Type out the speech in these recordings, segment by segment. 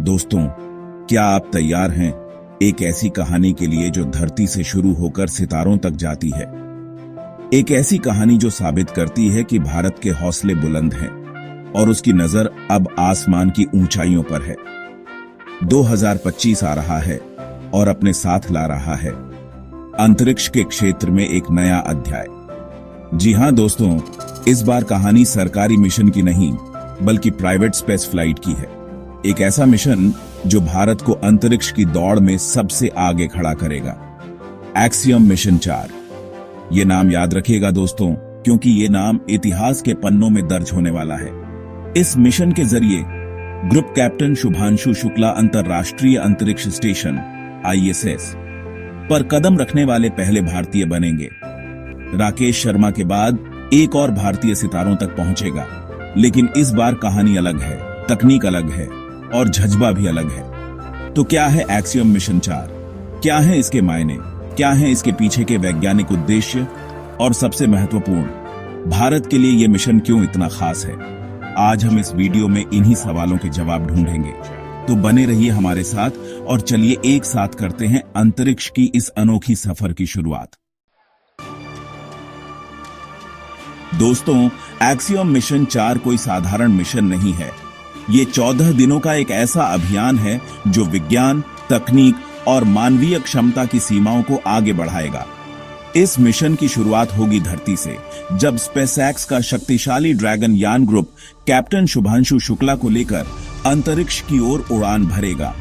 दोस्तों, क्या आप तैयार हैं एक ऐसी कहानी के लिए जो धरती से शुरू होकर सितारों तक जाती है? एक ऐसी कहानी जो साबित करती है कि भारत के हौसले बुलंद हैं और उसकी नजर अब आसमान की ऊंचाइयों पर है। 2025 आ रहा है और अपने साथ ला रहा है अंतरिक्ष के क्षेत्र में एक नया अध्याय। जी हां दोस्तों, इस बार कहानी सरकारी मिशन की नहीं बल्कि प्राइवेट स्पेस फ्लाइट की है। एक ऐसा मिशन जो भारत को अंतरिक्ष की दौड़ में सबसे आगे खड़ा करेगा। Axiom mission 4। ये नाम याद रखिएगा दोस्तों, क्योंकि ये नाम इतिहास के पन्नों में दर्ज होने वाला है। इस मिशन के जरिए ग्रुप कैप्टन शुभांशु शुक्ला अंतरराष्ट्रीय अंतरिक्ष स्टेशन ISS पर कदम रखने वाले पहले भारतीय बनेंगे। राकेश शर्मा के बाद एक और भारतीय सितारों तक पहुंचेगा, लेकिन इस बार कहानी अलग है, तकनीक अलग है और जज्बा भी अलग है। तो क्या है एक्सियम मिशन 4? क्या है इसके मायने? क्या है इसके पीछे के वैज्ञानिक उद्देश्य? और सबसे महत्वपूर्ण, भारत के लिए यह मिशन क्यों इतना खास है? आज हम इस वीडियो में इन्हीं सवालों के जवाब ढूंढेंगे। तो बने रहिए हमारे साथ और चलिए एक साथ करते हैं अंतरिक्ष की इस अनोखी सफर की शुरुआत। दोस्तों, एक्सियम मिशन 4 कोई साधारण मिशन नहीं है। ये 14 दिनों का एक ऐसा अभियान है जो विज्ञान, तकनीक और मानवीय क्षमता की सीमाओं को आगे बढ़ाएगा। इस मिशन की शुरुआत होगी धरती से, जब स्पेसएक्स का शक्तिशाली ड्रैगन यान ग्रुप कैप्टन शुभांशु शुक्ला को लेकर अंतरिक्ष की ओर उड़ान भरेगा।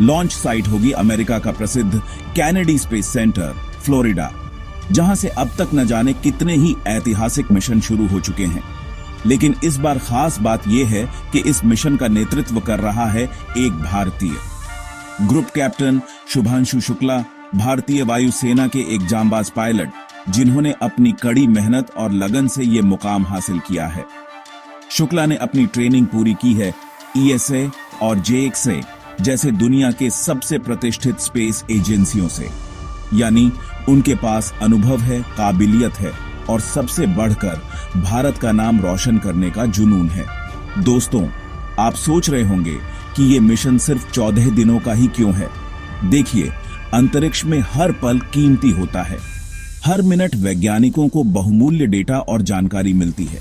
लॉन्च साइट होगी अमेरिका का प्रसिद्ध कैनेडी स्पेस सेंटर, फ्लोरिडा, जहां से अब तक न जाने कितने ही ऐतिहासिक मिशन शुरू हो चुके हैं। लेकिन इस बार खास बात यह है कि इस मिशन का नेतृत्व कर रहा है एक भारतीय। ग्रुप कैप्टन शुभांशु शुक्ला भारतीय वायुसेना के एक जांबाज पायलट, जिन्होंने अपनी कड़ी मेहनत और लगन से ये मुकाम हासिल किया है। शुक्ला ने अपनी ट्रेनिंग पूरी की है ESA और JXA जैसे दुनिया के सबसे प्रतिष्ठित स्पेस एजेंसियों से, यानी उनके पास अनुभव है, काबिलियत है और सबसे बढ़कर भारत का नाम रोशन करने का जुनून है। दोस्तों, आप सोच रहे होंगे कि ये मिशन सिर्फ 14 दिनों का ही क्यों है? देखिए, अंतरिक्ष में हर पल कीमती होता है। हर मिनट वैज्ञानिकों को बहुमूल्य डेटा और जानकारी मिलती है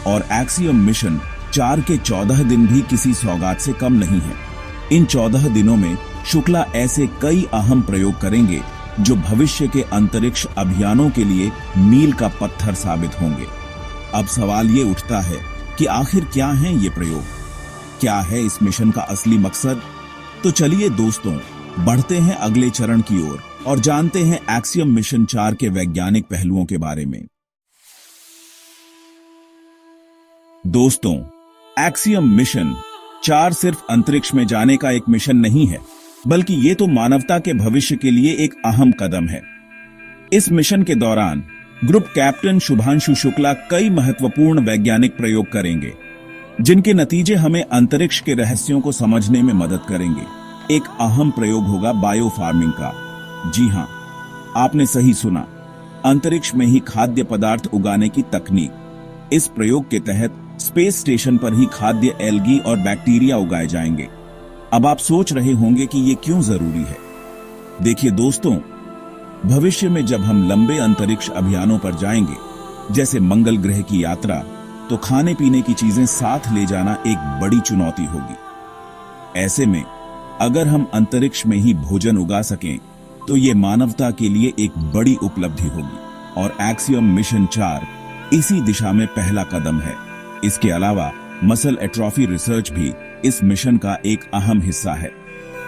और एक्सियम मिशन 4 के 14 दिन भी किसी सौगात से कम नहीं है। इन 14 दिनों में शुक्ला ऐसे कई अहम प्रयोग करेंगे जो भविष्य के अंतरिक्ष अभियानों के लिए मील का पत्थर साबित होंगे। अब सवाल ये उठता है कि आखिर क्या है ये प्रयोग? क्या है इस मिशन का असली मकसद? तो चलिए दोस्तों, बढ़ते हैं अगले चरण की ओर और जानते हैं एक्सियम मिशन 4 के वैज्ञानिक पहलुओं के बारे में। दोस्तों, एक्सियम मिशन 4 सिर्फ अंतरिक्ष में जाने का एक मिशन नहीं है, बल्कि ये तो मानवता के भविष्य के लिए एक अहम कदम है। इस मिशन के दौरान ग्रुप कैप्टन शुभांशु शुक्ला कई महत्वपूर्ण वैज्ञानिक प्रयोग करेंगे, जिनके नतीजे हमें अंतरिक्ष के रहस्यों को समझने में मदद करेंगे। एक अहम प्रयोग होगा बायो फार्मिंग का। जी हां, आपने सही सुना, अंतरिक्ष में ही खाद्य पदार्थ उगाने की तकनीक। इस प्रयोग के तहत स्पेस स्टेशन पर ही खाद्य एल्गी और बैक्टीरिया उगाए जाएंगे। अब आप सोच रहे होंगे कि ये क्यों जरूरी है? देखिए दोस्तों, भविष्य में जब हम लंबे अंतरिक्ष अभियानों पर जाएंगे, जैसे मंगल ग्रह की यात्रा, तो खाने पीने की चीजें साथ ले जाना एक बड़ी चुनौती होगी। ऐसे में अगर हम अंतरिक्ष में ही भोजन उगा सकें, तो ये मानवता के लिए एक बड़ी उपलब्धि होगी और एक्सियम मिशन 4 इसी दिशा में पहला कदम है। इसके अलावा मसल एट्रोफी रिसर्च भी इस मिशन का एक अहम हिस्सा है।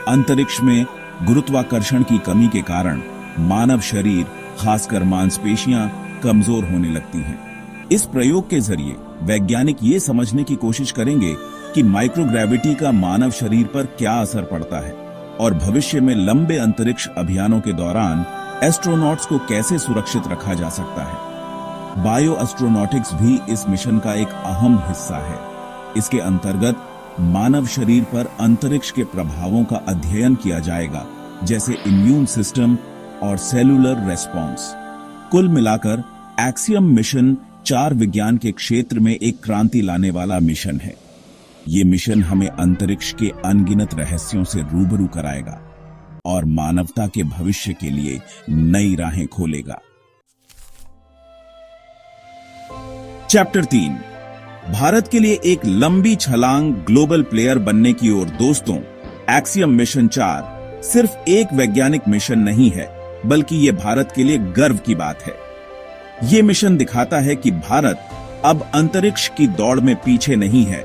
अंतरिक्ष में गुरुत्वाकर्षण की कमी के कारण मानव शरीर, खासकर मांसपेशियां, कमजोर होने लगती हैं। इस प्रयोग के जरिए वैज्ञानिक ये समझने की कोशिश करेंगे कि माइक्रोग्रेविटी का मानव शरीर पर क्या असर पड़ता है और भविष्य में लंबे अंतरिक्ष अभियानों के दौरान एस्ट्रोनॉट्स को कैसे सुरक्षित रखा जा सकता है। बायो एस्ट्रोनॉटिक्स भी इस मिशन का एक अहम हिस्सा है। इसके अंतर्गत मानव शरीर पर अंतरिक्ष के प्रभावों का अध्ययन किया जाएगा, जैसे इम्यून सिस्टम और सेलुलर रेस्पॉन्स। कुल मिलाकर एक्सियम मिशन 4 विज्ञान के क्षेत्र में एक क्रांति लाने वाला मिशन है। ये मिशन हमें अंतरिक्ष के अनगिनत रहस्यों से रूबरू कराएगा और मानवता के भविष्य के लिए नई राहें खोलेगा। चैप्टर 3, भारत के लिए एक लंबी छलांग ग्लोबल प्लेयर बनने की ओर। दोस्तों, एक्सियम मिशन 4 सिर्फ एक वैज्ञानिक मिशन नहीं है, बल्कि यह भारत के लिए गर्व की बात है। यह मिशन दिखाता है कि भारत अब अंतरिक्ष की दौड़ में पीछे नहीं है,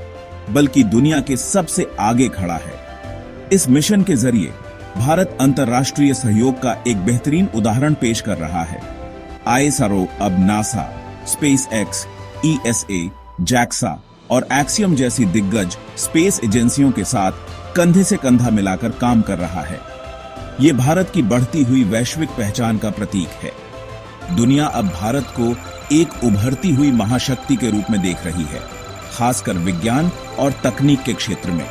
बल्कि दुनिया के सबसे आगे खड़ा है। इस मिशन के जरिए भारत अंतर्राष्ट्रीय सहयोग का एक बेहतरीन उदाहरण पेश कर रहा है। ISRO अब नासा, SpaceX, ESA, JAXA और एक्सियम जैसी दिग्गज स्पेस एजेंसियों के साथ कंधे से कंधा मिलाकर काम कर रहा है। ये भारत की बढ़ती हुई वैश्विक पहचान का प्रतीक है। दुनिया अब भारत को एक उभरती हुई महाशक्ति के रूप में देख रही है, खासकर विज्ञान और तकनीक के क्षेत्र में।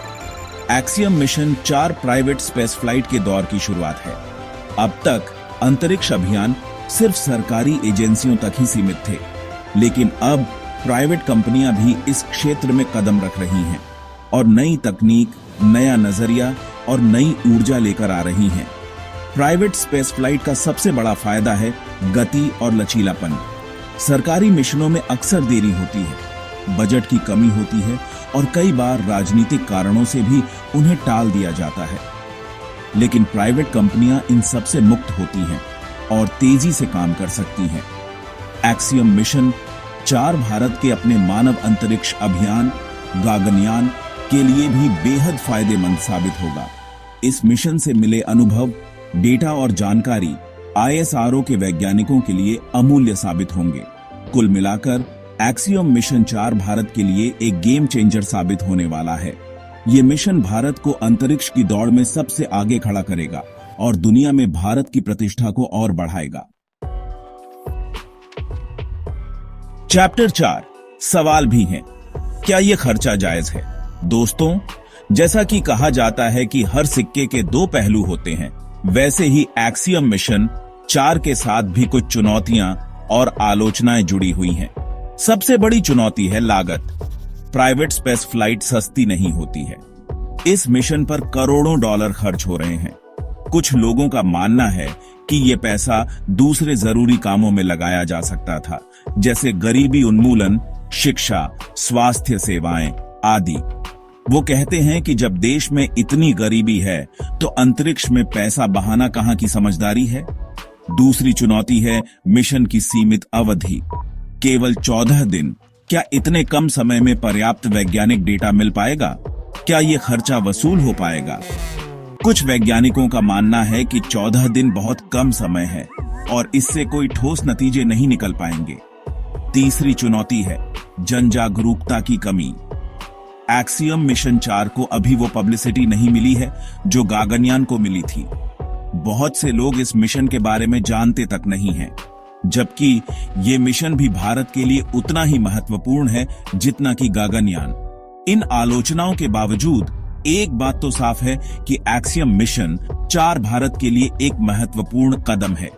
Axiom mission 4 private space flight के दौर की शुरुआत है। अब तक अंतरिक्ष अभियान सिर्फ सरकारी एजेंसियों तक ही सीमित थे, लेकिन अब प्राइवेट कंपनियां भी इस क्षेत्र में कदम रख रही हैं और नई तकनीक, नया नजरिया और नई ऊर्जा लेकर आ रही हैं। प्राइवेट स्पेस फ्लाइट का सबसे बड़ा फायदा है गति और लचीलापन। सरकारी मिशनों में अक्सर देरी होती है, बजट की कमी होती है और कई बार राजनीतिक कारणों से भी उन्हें टाल दिया जाता है। लेकिन प्राइवेट कंपनियां इन सब से मुक्त होती हैं और तेजी से काम कर सकती हैं। एक्सियम मिशन 4 भारत के अपने मानव अंतरिक्ष अभियान गगनयान के लिए भी बेहद फायदेमंद साबित होगा। इस मिशन से मिले अनुभव, डेटा और जानकारी ISRO के वैज्ञानिकों के लिए अमूल्य साबित होंगे। कुल मिलाकर एक्सियम मिशन 4 भारत के लिए एक गेम चेंजर साबित होने वाला है। ये मिशन भारत को अंतरिक्ष की दौड़ में सबसे आगे खड़ा करेगा और दुनिया में भारत की प्रतिष्ठा को और बढ़ाएगा। चैप्टर 4, सवाल भी हैं। क्या यह खर्चा जायज है? दोस्तों, जैसा कि कहा जाता है कि हर सिक्के के 2 पहलू होते हैं, वैसे ही एक्सियम मिशन 4 के साथ भी कुछ चुनौतियां और आलोचनाएं जुड़ी हुई हैं। सबसे बड़ी चुनौती है लागत। प्राइवेट स्पेस फ्लाइट सस्ती नहीं होती है। इस मिशन पर करोड़ों डॉलर खर्च हो रहे हैं। कुछ लोगों का मानना है कि यह पैसा दूसरे जरूरी कामों में लगाया जा सकता था, जैसे गरीबी उन्मूलन, शिक्षा, स्वास्थ्य सेवाएं आदि। वो कहते हैं कि जब देश में इतनी गरीबी है तो अंतरिक्ष में पैसा बहाना कहां की समझदारी है। दूसरी चुनौती है मिशन की सीमित अवधि। केवल 14 दिन। क्या इतने कम समय में पर्याप्त वैज्ञानिक डेटा मिल पाएगा? क्या ये खर्चा वसूल हो पाएगा? कुछ वैज्ञानिकों का मानना है कि 14 दिन बहुत कम समय है और इससे कोई ठोस नतीजे नहीं निकल पाएंगे। तीसरी चुनौती है जनजागरूकता की कमी। एक्सियम मिशन 4 को अभी वो पब्लिसिटी नहीं मिली है जो गगनयान को मिली थी। बहुत से लोग इस मिशन के बारे में जानते तक नहीं हैं, जबकि ये मिशन भी भारत के लिए उतना ही महत्वपूर्ण है जितना कि गगनयान। इन आलोचनाओं के बावजूद एक बात तो साफ है कि एक्सियम मिशन 4 भारत के लिए एक महत्वपूर्ण कदम है।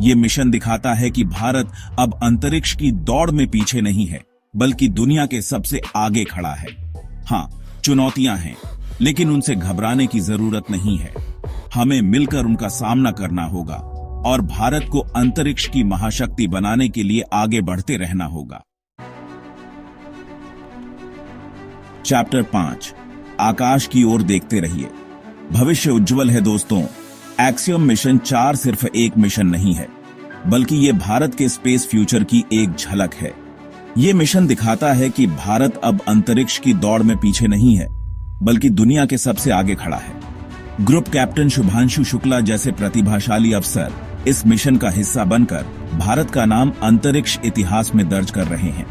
ये मिशन दिखाता है कि भारत अब अंतरिक्ष की दौड़ में पीछे नहीं है, बल्कि दुनिया के सबसे आगे खड़ा है। हाँ, चुनौतियां हैं, लेकिन उनसे घबराने की जरूरत नहीं है। हमें मिलकर उनका सामना करना होगा और भारत को अंतरिक्ष की महाशक्ति बनाने के लिए आगे बढ़ते रहना होगा। चैप्टर 5, आकाश की ओर देखते रहिए। भविष्य उज्जवल है दोस्तों। एक्सियम मिशन 4 सिर्फ एक मिशन नहीं है, बल्कि ये भारत के स्पेस फ्यूचर की एक झलक है। ये मिशन दिखाता है कि भारत अब अंतरिक्ष की दौड़ में पीछे नहीं है, बल्कि दुनिया के सबसे आगे खड़ा है। ग्रुप कैप्टन शुभांशु शुक्ला जैसे प्रतिभाशाली अफसर इस मिशन का हिस्सा बनकर भारत का नाम अंतरिक्ष इतिहास में दर्ज कर रहे हैं।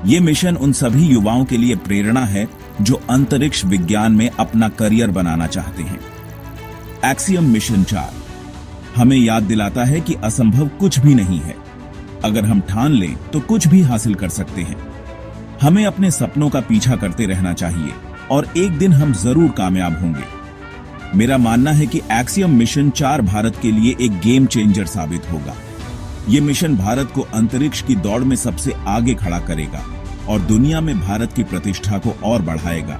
ये मिशन उन सभी युवाओं के लिए प्रेरणा है जो अंतरिक्ष विज्ञान में अपना करियर बनाना चाहते हैं। एक्सियम मिशन 4 हमें याद दिलाता है कि असंभव कुछ भी नहीं है। अगर हम ठान लें तो कुछ भी हासिल कर सकते हैं। हमें अपने सपनों का पीछा करते रहना चाहिए और एक दिन हम जरूर कामयाब होंगे। मेरा मानना है कि एक्सियम मिशन 4 भारत के लिए एक गेम चेंजर साबित होगा। ये मिशन भारत को अंतरिक्ष की दौड़ में सबसे आगे खड़ा करेगा और दुनिया में भारत की प्रतिष्ठा को और बढ़ाएगा।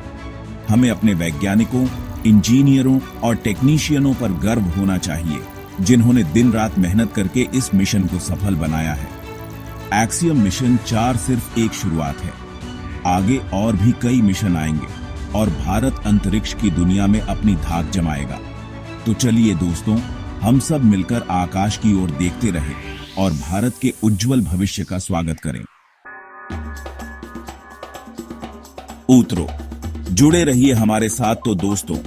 हमें अपने वैज्ञानिकों, इंजीनियरों और टेक्नीशियनों पर गर्व होना चाहिए, जिन्होंने दिन रात मेहनत करके इस मिशन को सफल बनाया है। एक्सियम मिशन 4 सिर्फ एक शुरुआत है। आगे और भी कई मिशन आएंगे और भारत अंतरिक्ष की दुनिया में अपनी धाक जमाएगा। तो चलिए दोस्तों, हम सब मिलकर आकाश की ओर देखते रहें और भारत के उज्जवल भविष्य का स्वागत करें। उत्तरो जुड़े रहिए हमारे साथ। तो दोस्तों,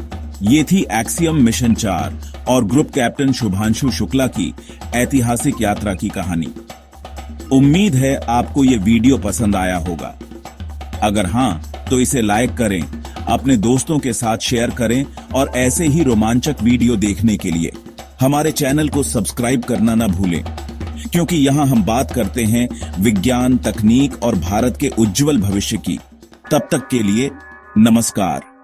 ये थी एक्सियम मिशन 4 और ग्रुप कैप्टन शुभांशु शुक्ला की ऐतिहासिक यात्रा की कहानी। उम्मीद है आपको ये वीडियो पसंद आया होगा। अगर हां, तो इसे लाइक करें, अपने दोस्तों के साथ शेयर करें और ऐसे ही रोमांचक वीडियो देखने के लिए हमारे चैनल को सब्सक्राइब करना ना भूलें, क्योंकि यहां हम बात करते हैं विज्ञान, तकनीक और भारत के उज्जवल भविष्य की। तब तक के लिए नमस्कार।